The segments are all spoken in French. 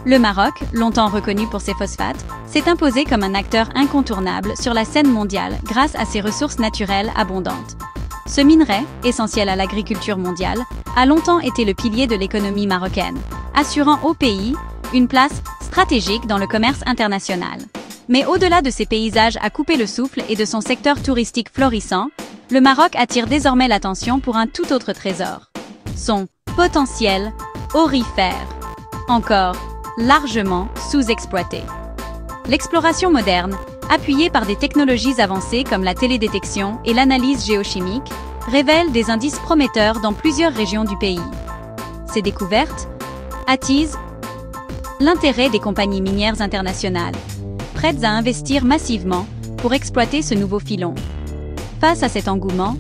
Le Maroc, longtemps reconnu pour ses phosphates, s'est imposé comme un acteur incontournable sur la scène mondiale grâce à ses ressources naturelles abondantes. Ce minerai, essentiel à l'agriculture mondiale, a longtemps été le pilier de l'économie marocaine, assurant au pays une place stratégique dans le commerce international. Mais au-delà de ses paysages à couper le souffle et de son secteur touristique florissant, le Maroc attire désormais l'attention pour un tout autre trésor: son potentiel aurifère, encore largement sous-exploité. L'exploration moderne, appuyée par des technologies avancées comme la télédétection et l'analyse géochimique, révèle des indices prometteurs dans plusieurs régions du pays. Ces découvertes attisent l'intérêt des compagnies minières internationales, prêtes à investir massivement pour exploiter ce nouveau filon. Face à cet engouement,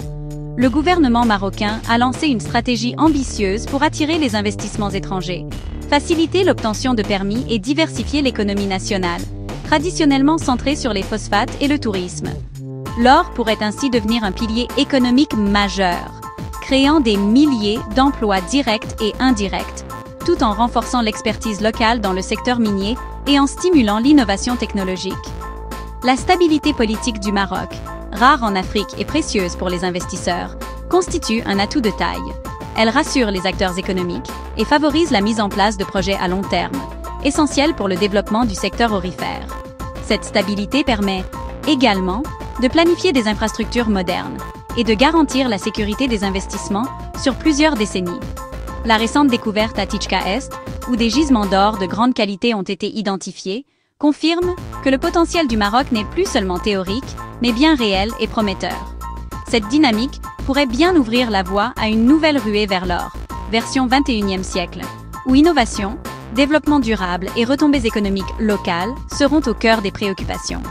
le gouvernement marocain a lancé une stratégie ambitieuse pour attirer les investissements étrangers, faciliter l'obtention de permis et diversifier l'économie nationale, traditionnellement centrée sur les phosphates et le tourisme. L'or pourrait ainsi devenir un pilier économique majeur, créant des milliers d'emplois directs et indirects, tout en renforçant l'expertise locale dans le secteur minier et en stimulant l'innovation technologique. La stabilité politique du Maroc, rare en Afrique et précieuse pour les investisseurs, constitue un atout de taille. Elle rassure les acteurs économiques et favorise la mise en place de projets à long terme, essentiels pour le développement du secteur aurifère. Cette stabilité permet également de planifier des infrastructures modernes et de garantir la sécurité des investissements sur plusieurs décennies. La récente découverte à Tichka-Est, où des gisements d'or de grande qualité ont été identifiés, confirme que le potentiel du Maroc n'est plus seulement théorique, mais bien réel et prometteur. Cette dynamique pourrait bien ouvrir la voie à une nouvelle ruée vers l'or, version 21e siècle, où innovation, développement durable et retombées économiques locales seront au cœur des préoccupations.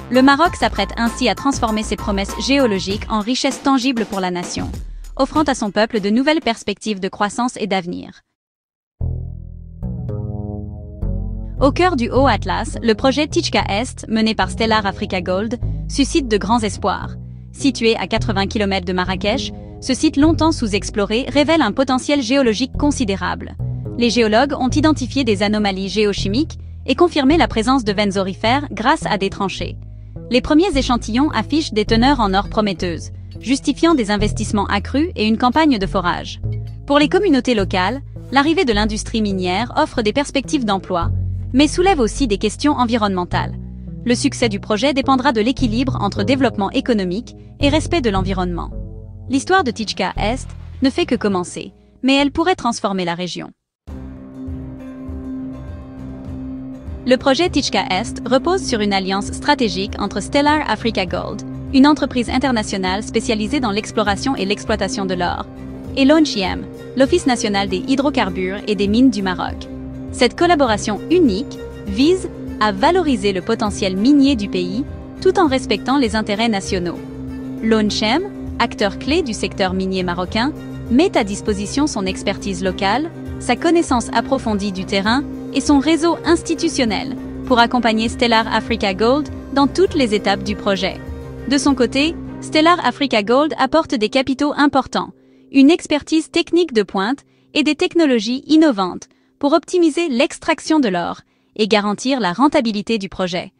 Le Maroc s'apprête ainsi à transformer ses promesses géologiques en richesses tangibles pour la nation, offrant à son peuple de nouvelles perspectives de croissance et d'avenir. Au cœur du Haut-Atlas, le projet Tichka-Est, mené par Stellar Africa Gold, suscite de grands espoirs. Situé à 80 km de Marrakech, ce site longtemps sous-exploré révèle un potentiel géologique considérable. Les géologues ont identifié des anomalies géochimiques et confirmé la présence de veines aurifères grâce à des tranchées. Les premiers échantillons affichent des teneurs en or prometteuses, justifiant des investissements accrus et une campagne de forage. Pour les communautés locales, l'arrivée de l'industrie minière offre des perspectives d'emploi, mais soulève aussi des questions environnementales. Le succès du projet dépendra de l'équilibre entre développement économique et respect de l'environnement. L'histoire de Tichka-Est ne fait que commencer, mais elle pourrait transformer la région. Le projet Tichka-Est repose sur une alliance stratégique entre Stellar Africa Gold, une entreprise internationale spécialisée dans l'exploration et l'exploitation de l'or, et l'ONCHIM, l'Office national des hydrocarbures et des mines du Maroc. Cette collaboration unique vise à valoriser le potentiel minier du pays tout en respectant les intérêts nationaux. L'ONCHIM, acteur clé du secteur minier marocain, met à disposition son expertise locale, sa connaissance approfondie du terrain et son réseau institutionnel pour accompagner Stellar Africa Gold dans toutes les étapes du projet. De son côté, Stellar Africa Gold apporte des capitaux importants, une expertise technique de pointe et des technologies innovantes pour optimiser l'extraction de l'or et garantir la rentabilité du projet.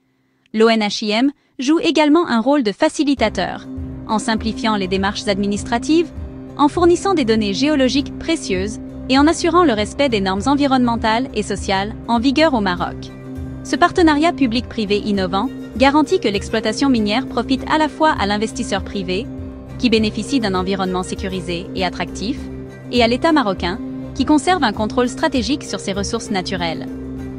L'ONHIM joue également un rôle de facilitateur, en simplifiant les démarches administratives, en fournissant des données géologiques précieuses et en assurant le respect des normes environnementales et sociales en vigueur au Maroc. Ce partenariat public-privé innovant garantit que l'exploitation minière profite à la fois à l'investisseur privé, qui bénéficie d'un environnement sécurisé et attractif, et à l'État marocain, qui conserve un contrôle stratégique sur ses ressources naturelles.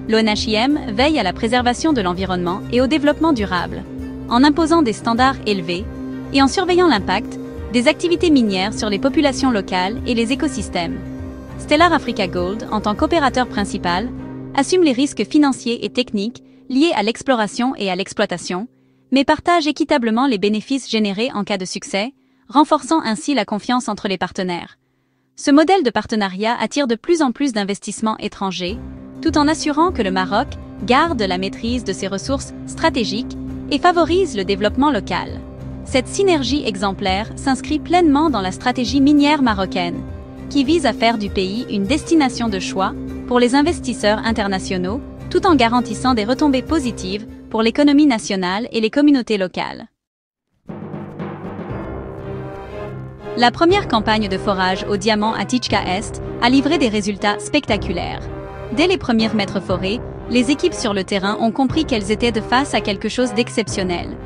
L'ONHIM veille à la préservation de l'environnement et au développement durable, en imposant des standards élevés et en surveillant l'impact des activités minières sur les populations locales et les écosystèmes. Stellar Africa Gold, en tant qu'opérateur principal, assume les risques financiers et techniques liés à l'exploration et à l'exploitation, mais partage équitablement les bénéfices générés en cas de succès, renforçant ainsi la confiance entre les partenaires. Ce modèle de partenariat attire de plus en plus d'investissements étrangers, tout en assurant que le Maroc garde la maîtrise de ses ressources stratégiques et favorise le développement local. Cette synergie exemplaire s'inscrit pleinement dans la stratégie minière marocaine, qui vise à faire du pays une destination de choix pour les investisseurs internationaux, tout en garantissant des retombées positives pour l'économie nationale et les communautés locales. La première campagne de forage au diamant à Tichka Est a livré des résultats spectaculaires. Dès les premiers mètres forés, les équipes sur le terrain ont compris qu'elles étaient de face à quelque chose d'exceptionnel.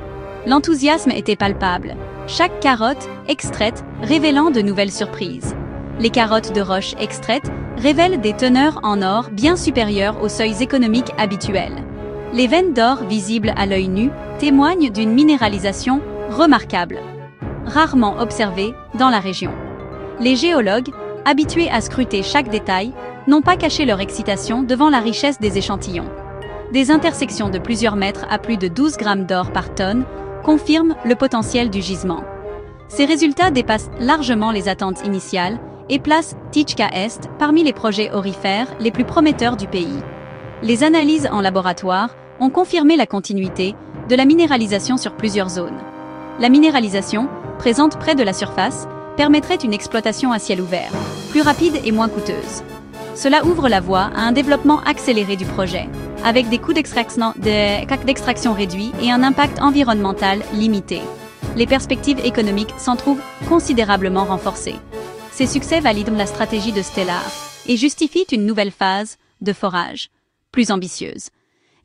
L'enthousiasme était palpable, chaque carotte extraite révélant de nouvelles surprises. Les carottes de roche extraites révèlent des teneurs en or bien supérieures aux seuils économiques habituels. Les veines d'or visibles à l'œil nu témoignent d'une minéralisation remarquable, rarement observée dans la région. Les géologues, habitués à scruter chaque détail, n'ont pas caché leur excitation devant la richesse des échantillons. Des intersections de plusieurs mètres à plus de 12 grammes d'or par tonne confirment le potentiel du gisement. Ces résultats dépassent largement les attentes initiales et placent Tichka Est parmi les projets aurifères les plus prometteurs du pays. Les analyses en laboratoire ont confirmé la continuité de la minéralisation sur plusieurs zones. La minéralisation, présente près de la surface, permettrait une exploitation à ciel ouvert, plus rapide et moins coûteuse. Cela ouvre la voie à un développement accéléré du projet, avec des coûts d'extraction réduits et un impact environnemental limité. Les perspectives économiques s'en trouvent considérablement renforcées. Ces succès valident la stratégie de Stellar et justifient une nouvelle phase de forage, plus ambitieuse.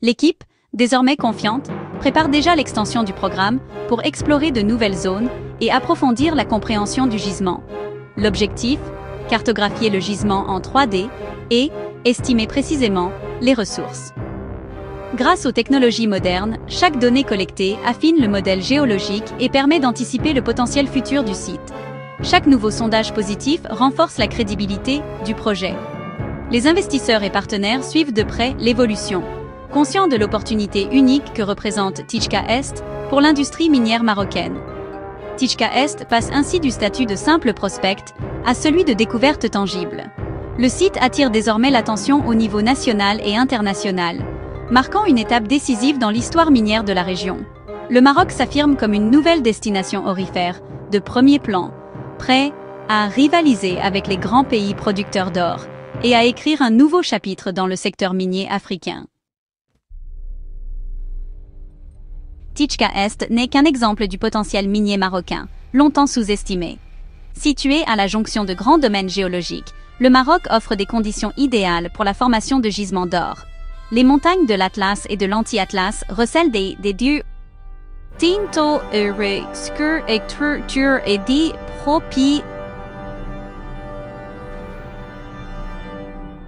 L'équipe, désormais confiante, prépare déjà l'extension du programme pour explorer de nouvelles zones et approfondir la compréhension du gisement. L'objectif, cartographier le gisement en 3D et estimer précisément les ressources. Grâce aux technologies modernes, chaque donnée collectée affine le modèle géologique et permet d'anticiper le potentiel futur du site. Chaque nouveau sondage positif renforce la crédibilité du projet. Les investisseurs et partenaires suivent de près l'évolution, conscients de l'opportunité unique que représente Tichka Est pour l'industrie minière marocaine. Tichka Est passe ainsi du statut de simple prospect à celui de découverte tangible. Le site attire désormais l'attention au niveau national et international, marquant une étape décisive dans l'histoire minière de la région. Le Maroc s'affirme comme une nouvelle destination aurifère, de premier plan, prêt à rivaliser avec les grands pays producteurs d'or et à écrire un nouveau chapitre dans le secteur minier africain. Tichka Est n'est qu'un exemple du potentiel minier marocain, longtemps sous-estimé. Situé à la jonction de grands domaines géologiques, le Maroc offre des conditions idéales pour la formation de gisements d'or. Les montagnes de l'Atlas et de l'Anti-Atlas recèlent des dieux tinto et des propi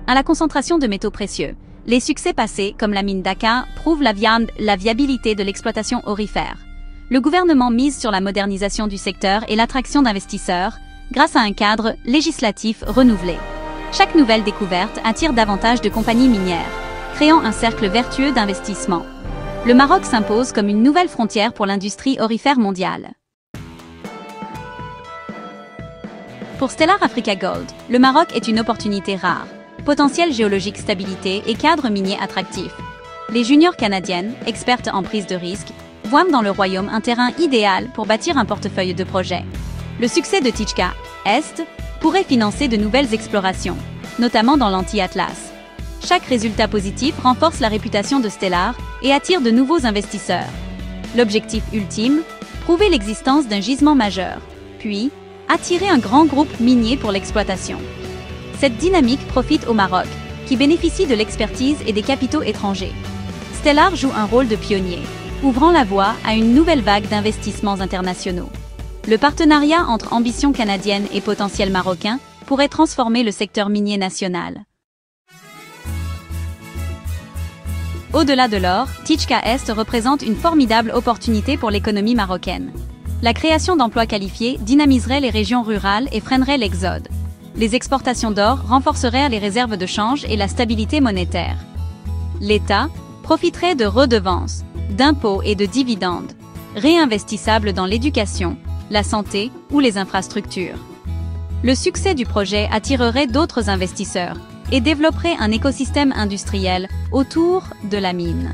à la concentration de métaux précieux. Les succès passés, comme la mine d'Aka, prouvent la viabilité de l'exploitation aurifère. Le gouvernement mise sur la modernisation du secteur et l'attraction d'investisseurs, grâce à un cadre législatif renouvelé. Chaque nouvelle découverte attire davantage de compagnies minières, créant un cercle vertueux d'investissement. Le Maroc s'impose comme une nouvelle frontière pour l'industrie aurifère mondiale. Pour Stellar Africa Gold, le Maroc est une opportunité rare. Potentiel géologique stabilité et cadre minier attractif. Les juniors canadiennes, expertes en prise de risque, voient dans le royaume un terrain idéal pour bâtir un portefeuille de projets. Le succès de Tichka Est pourrait financer de nouvelles explorations, notamment dans l'Anti-Atlas. Chaque résultat positif renforce la réputation de Stellar et attire de nouveaux investisseurs. L'objectif ultime, prouver l'existence d'un gisement majeur, puis attirer un grand groupe minier pour l'exploitation. Cette dynamique profite au Maroc, qui bénéficie de l'expertise et des capitaux étrangers. Stellar joue un rôle de pionnier, ouvrant la voie à une nouvelle vague d'investissements internationaux. Le partenariat entre ambition canadienne et potentiel marocain pourrait transformer le secteur minier national. Au-delà de l'or, Tichka Est représente une formidable opportunité pour l'économie marocaine. La création d'emplois qualifiés dynamiserait les régions rurales et freinerait l'exode. Les exportations d'or renforceraient les réserves de change et la stabilité monétaire. L'État profiterait de redevances, d'impôts et de dividendes, réinvestissables dans l'éducation, la santé ou les infrastructures. Le succès du projet attirerait d'autres investisseurs et développerait un écosystème industriel autour de la mine.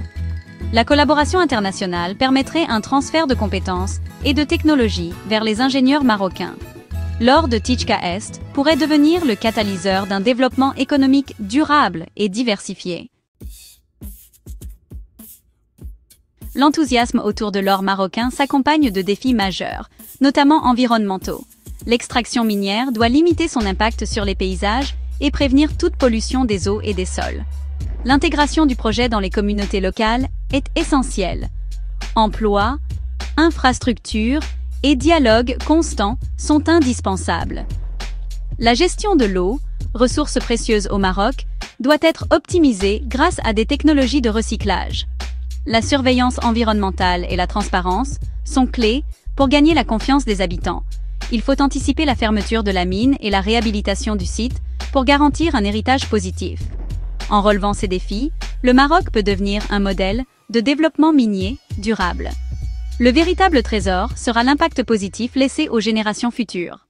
La collaboration internationale permettrait un transfert de compétences et de technologies vers les ingénieurs marocains. l'or de Tichka Est pourrait devenir le catalyseur d'un développement économique durable et diversifié. L'enthousiasme autour de l'or marocain s'accompagne de défis majeurs, notamment environnementaux. L'extraction minière doit limiter son impact sur les paysages et prévenir toute pollution des eaux et des sols. L'intégration du projet dans les communautés locales est essentielle. Emploi, infrastructures et dialogue constant sont indispensables. La gestion de l'eau, ressource précieuse au Maroc, doit être optimisée grâce à des technologies de recyclage. La surveillance environnementale et la transparence sont clés pour gagner la confiance des habitants. Il faut anticiper la fermeture de la mine et la réhabilitation du site pour garantir un héritage positif. En relevant ces défis, le Maroc peut devenir un modèle de développement minier durable. Le véritable trésor sera l'impact positif laissé aux générations futures.